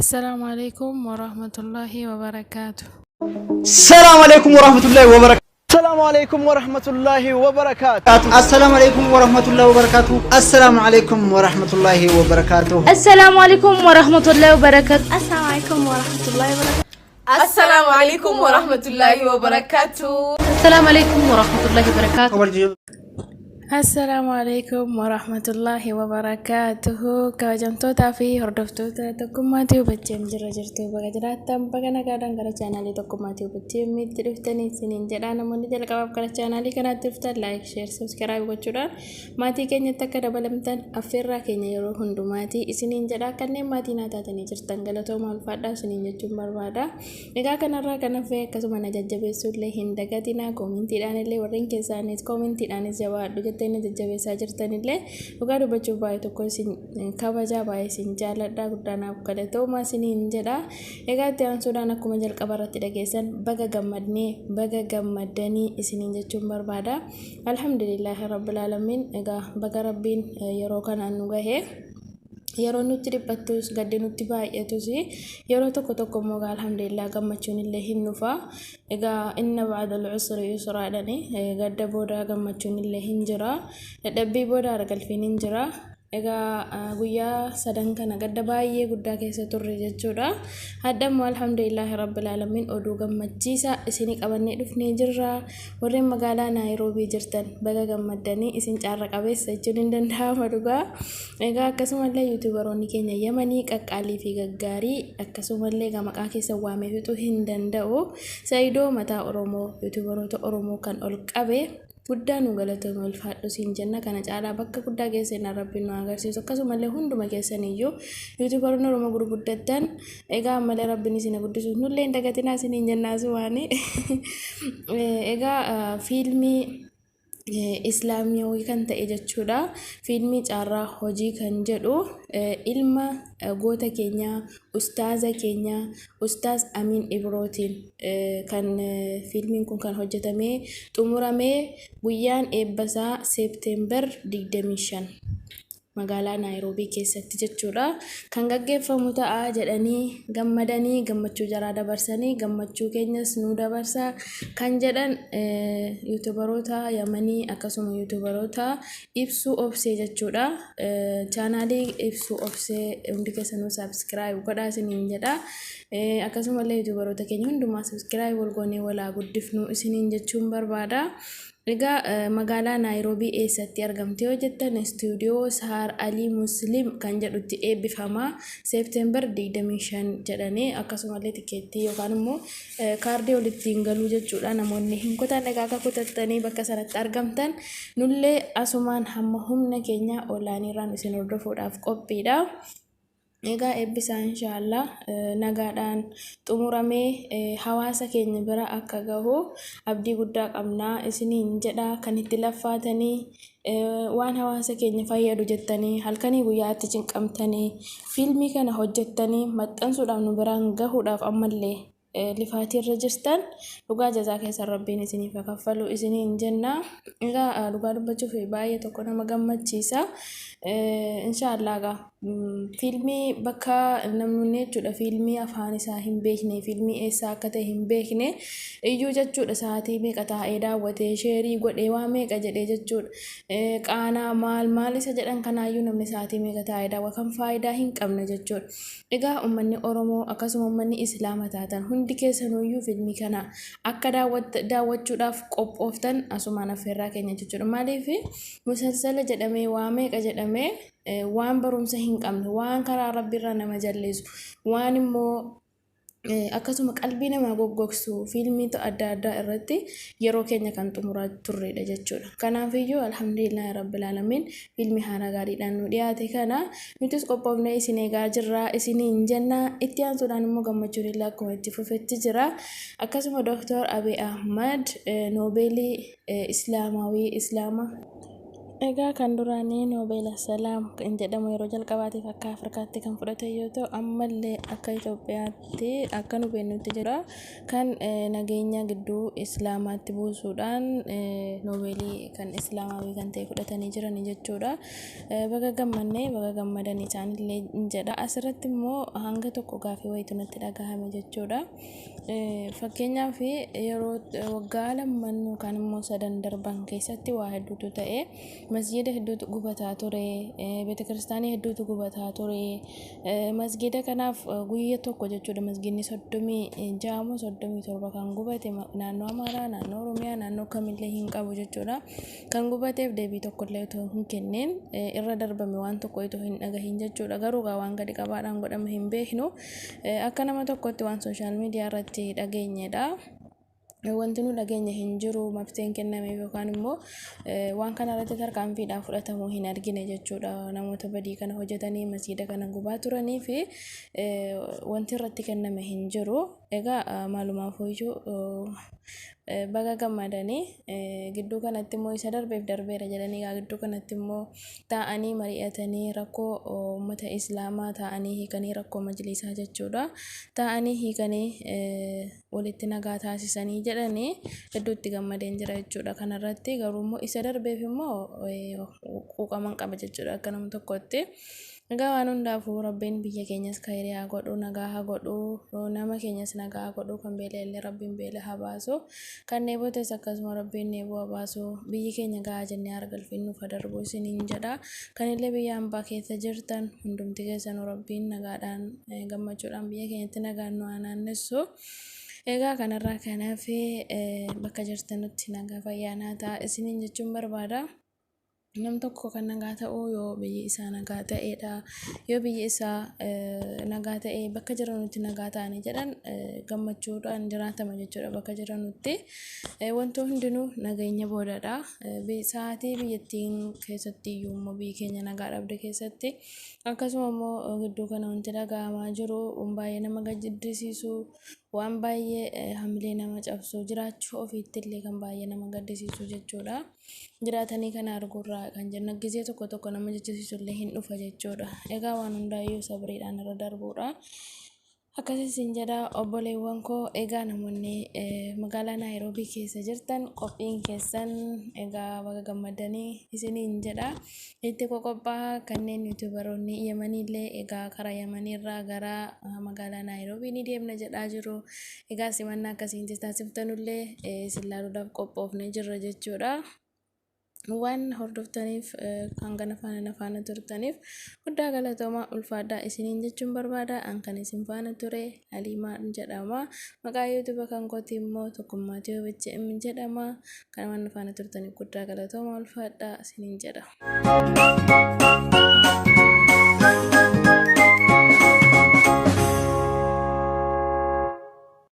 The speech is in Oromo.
السلام عليكم ورحمة الله وبركاته. السلام عليكم ورحمة الله وبركاته. السلام عليكم ورحمة الله وبركاته. السلام عليكم ورحمة الله وبركاته. السلام عليكم ورحمة الله وبركاته. السلام عليكم ورحمة الله وبركاته. السلام عليكم ورحمة الله وبركاته. السلام عليكم ورحمة الله وبركاته. السلام عليكم ورحمة الله وبركاته. السلام عليكم ورحمة الله وبركاته. كوجمتوتا في هردفتوتا تكماتي وبتشم جرجرتو بجراتم بجنا كادن كرا channel تكماتي وبتشم مترفتني سنين جدانا مني جل كباب كرا channel كنا ترفت لايك شير سبسكرايب وجودا ماتي كني تكدا بلمتن أفرا كني يروح هندو ماتي سنين جدا كني ماتي ناتا تني جرتن غلطو مال فادا سنين جمبر فادا نكا كنا را كنا في كسمنا ججبه سودله هندكاتنا كومنتي دان اللي ورين كيسانيت كومنتي دان جواد tani jajjabeessaa jirtanillee dhugaa dubbachuuf baay'ee tokko isin kabajaa baay'ee isin jaalladhaa guddaanaaf kadhatoomaa isiniin jedha. Egaa itti aansuudhaan akkuma jalqaba irratti dhageessan baga gammadnee baga gammaddanii isiniin jechuun barbaada. Alhamdulillaahi rabbil aalamiin. Egaa baga rabbiin yeroo kanaan nu gahee yeroo nuti dhiphattus gaddi nutti baay'atus yeroo tokko immoo alhamdulillah gammachuun illee hin nufa. Egaa inna ba'da al-usri yusraadhani gadda booda gammachuun illee hin jira, dadhabbii booda argalfiin hin jira. Egaa guyyaa sadan kana gadda baay'ee guddaa keessa turre jechuudha. Haddammoo alhamdulillah rabbil aalamiin oduu gammachiisa isinii qabannee dhufnee jirra. Warreen magaalaa Naayiroobii jirtan baga gammaddanii isin caarra qabeessa jechuun hin danda'ama dhugaa. Egaa akkasumallee yuutuubaroonni keenya Yamanii qaqqaalii fi gaggaarii akkasumallee maqaa keessa waamee fixuu hin danda'u. Saayidoo mataa Oromoo yuutuubaroota Oromoo kan ol qabe guddaa nu galatoomee ulfaadhu siin jenna. Kana caalaa bakka guddaa keessan rabbiin nu agarsiisu akkasumallee hunduma keessaniyyuu yuutuubaroonni Oromoo gurguddattan egaa ammallee rabbiin isin guddisuuf nullee hin dagatinaa isiniin jennaasu waan egaa fiilmii islaamiyawii kan ta'e jechuudha. Fiilmii caarraa hojii kan jedhu ilma goota keenya ustaaza keenya ustaaz Amin Ibrootiin kan fiilmiin kun kan hojjetamee xumuramee guyyaan eebbasaa Seepteembar 25 magaalaa Naayiroobii keessatti jechuudha kan gaggeeffamu ta'a jedhanii gammadanii gammachuu jaraa dabarsanii gammachuu keenyas nu dabarsa kan jedhan yuutuubaroota Yamanii akkasuma yuutuubaroota ibsuu obsee jechuudha. Chaanaalii ibsuu obsee hundi keessanuu subscribe godhaa isiniin jedha. Akkasumallee yuutuubaroota keenya hundumaa subscribe wal goonee walaa guddifnu isiniin jechuun barbaada. Egaa magaalaa Naayiroobii eessatti argamte yoo jettan istuudiyoo Sahaar Alii Muslim kan jedhutti eebbifama Seepteembar 25 jedhanii akkasumallee tikeettii yookaan immoo kaardii walitti hin galuu jechuudha. Namoonni hin kutan egaa akka kutattanii bakka sanatti argamtan nullee asumaan hamma humna keenya olaaniirraan isin hordofuudhaaf qophiidha. Egaa eebbisaa inshaallah nagaadhaan xumuramee hawaasa keenya bira akka gahu abdii guddaa qabnaa isiniin jedha. Kan itti laffaatanii waan hawaasa keenya fayyadu jettanii halkanii guyyaatti cinqamtanii fiilmii kana hojjettanii maxxansuudhaaf nu biraan gahuudhaaf ammallee lifaatii irra jirtan dhugaa jazaa keessa rabbiin isiniif kaffalu isiniin jenna. Egaa dhugaa dubbachuuf baay'ee tokko nama gammachiisa. Inshaallah fiilmii bakka namni jechuudha fiilmii afaan isaa hin beekne fiilmii eessaa akka ta'e hin beekne iyyuu jechuudha sa'aatii meeqa taa'ee daawwatee sheerii godhee waa meeqa jedhee jechuudha qaanaa maal isa jedhan kanaayyuu namni sa'aatii meeqa taa'ee daawwata kan faayidaa hin qabne jechuudha. Egaa uummanni Oromoo akkasuma uummanni Islaama taatan hundi keessanuyyuu fiilmii kana akka daawwachuudhaaf qophooftan asumaan affeerraa keenya jechuudha. Maaliif musalsala jedhamee waa meeqa jedhamee waan barumsa hin qabne waan karaa rabbiirraa nama jalleessu waan immoo akkasuma qalbii namaa goggogsu fiilmii adda addaa irratti yeroo keenya kan xumuraa turredha jechuudha. Kanaafiyyuu alhamdulillah rabbil aalamiin fiilmii haala gaariidhaan nu dhiyaate kana nutis qophoofnee isin eegaa jirra isiniin jenna. Itti aansuudhaan immoo gammachuun illee akkuma itti fufetti jira. Akkasuma Dr. Abiy Ahmad noobeelii islaama Egaa kan duraanii Noobeel Assalaam kan jedhamu yeroo jalqabaatiif akka Afrikaatti kan fudhate yoo ta'u ammallee akka Itoophiyaatti akka nu beeknutti jira kan nageenya gidduu Islaamaatti buusuudhaan Noobeelii kan Islaamaawii kan ta'e fudhatanii jiran jechuudha. Baga gammannee baga gammadanii isaanillee jedha. Asirratti immoo hanga tokko gaafii wayitu natti dhagahame jechuudha. Fakkeenyaaf yeroo waggaa lamman yookaan immoo sadan darban keessatti waa hedduutu ta'e. Masjida hedduutu gubataa ture, beetekiristaanii hedduutu gubataa ture. Masjida kanaaf guyyaa tokko jechuudha masjidni 36 37 kan gubate naannoo Amaaraa, naannoo Oromiyaa, naannoo kamillee hin qabu jechuudha. Kan gubateef deebii tokkollee otoo hin kenneen irra darbame waan tokko otoo hin dhagahin jechuudha. Garuu waan gadi qabaadhaan godhame hin beeknu akka nama tokkotti waan sooshaal miidiyaa irratti dhageenyedha. Wanti nu dhageenya hin jiru mafteen kenname yookaan immoo waan kana irratti tarkaanfiidhaan fudhatamuu hin argine jechuudha. Namoota badii kana hojjetanii masjida kana gubaa turanii fi wanti irratti kenname hin jiru. Egaa maalumaaf iyyuu baga gammadanii gidduu kanatti immoo isa darbeef darbeera jedhanii gidduu kanatti immoo taa'anii mari'atanii rakkoo uummata Islaamaa taa'anii hiikanii rakkoo majlisaa jechuudha. Taa'anii hiikanii walitti nagaa taasisanii jedhanii hedduutti gammadeen jira jechuudha. Kanarratti garuu immoo isa darbeef immoo quuqaman qaba jechuudha akka nama tokkotti. Egaa waan hundaafuu rabbiin biyya keenyas khayrii haa godhu, nagaa haa godhu, nama keenyas nagaa haa godhu, kan beela'ellee rabbiin beela haa baasu, kan neebotes akkasuma rabbiin neeboo haa baasu, biyyi keenya gahaa jennee hargalfiin nuuf haa darbu isiniin jedha. Kanillee biyya hambaa keessa jirtan hundumti keessanuu rabbiin nagaadhaan gammachuudhaan biyya keenyatti nagaan nu haa naannessu. Egaa kanarraa kanaaf bakka jirtanutti nagaa fayyaanaa ta'a isiniin jechuun barbaada. Nam tokko kan nagaa ta'u yoo biyyi isaa nagaa ta'edha. Yoo biyyi isaa nagaa ta'e bakka jiranutti nagaa ta'anii jedhan gammachuudhaan jiraatama jechuudha bakka jiranutti. Wantoonni hundinuu nageenya boodadha. Sa'aatii biyyattiin keessatti iyyuu immoo biyyi keenya nagaa dhabde keessatti akkasuma immoo gidduu kana wanti dhaga'amaa jiru baay'ee nama gaddisiisu waan baay'ee hamilee nama cabsu jiraachuu ofiitti illee kan baay'ee nama gaddisiisu jechuudha. Jiraatanii kana arguurraa kan jenna gisee tokko tokko nama jechisiisu illee hin dhufa jechuudha. Egaa waan hundaayyuu sabriidhaan irra darbuudha. Akkasiin jedha obboleewwan koo. Egaa namoonni magaalaa Naayiroobii keessa jirtan qophiin keessan egaa baga gammadanii isiniin jedha. Itti qophaa'a kanneen yuutuubaroonni Yemenillee egaa karaa Yemenirraa gara magaalaa Naayiroobii ni deemna jedhaa jiru. Egaa simannaa akkasiin taasiftanullee isin laaluudhaaf qophoofnee jirra jechuudha. Waan hordoftaniif kan kana faana turtaniif guddaa galatoomaa ulfaadhaa isiniin jechuun barbaada. An kan isin faana ture Haliimaa jedhama. Maqaa yuutuuba kan kooti immoo Tokkummaa Tiyoobichi jedhama. Kan waan faana turtaniif guddaa galatoomaa ulfaadhaa isiniin jedha.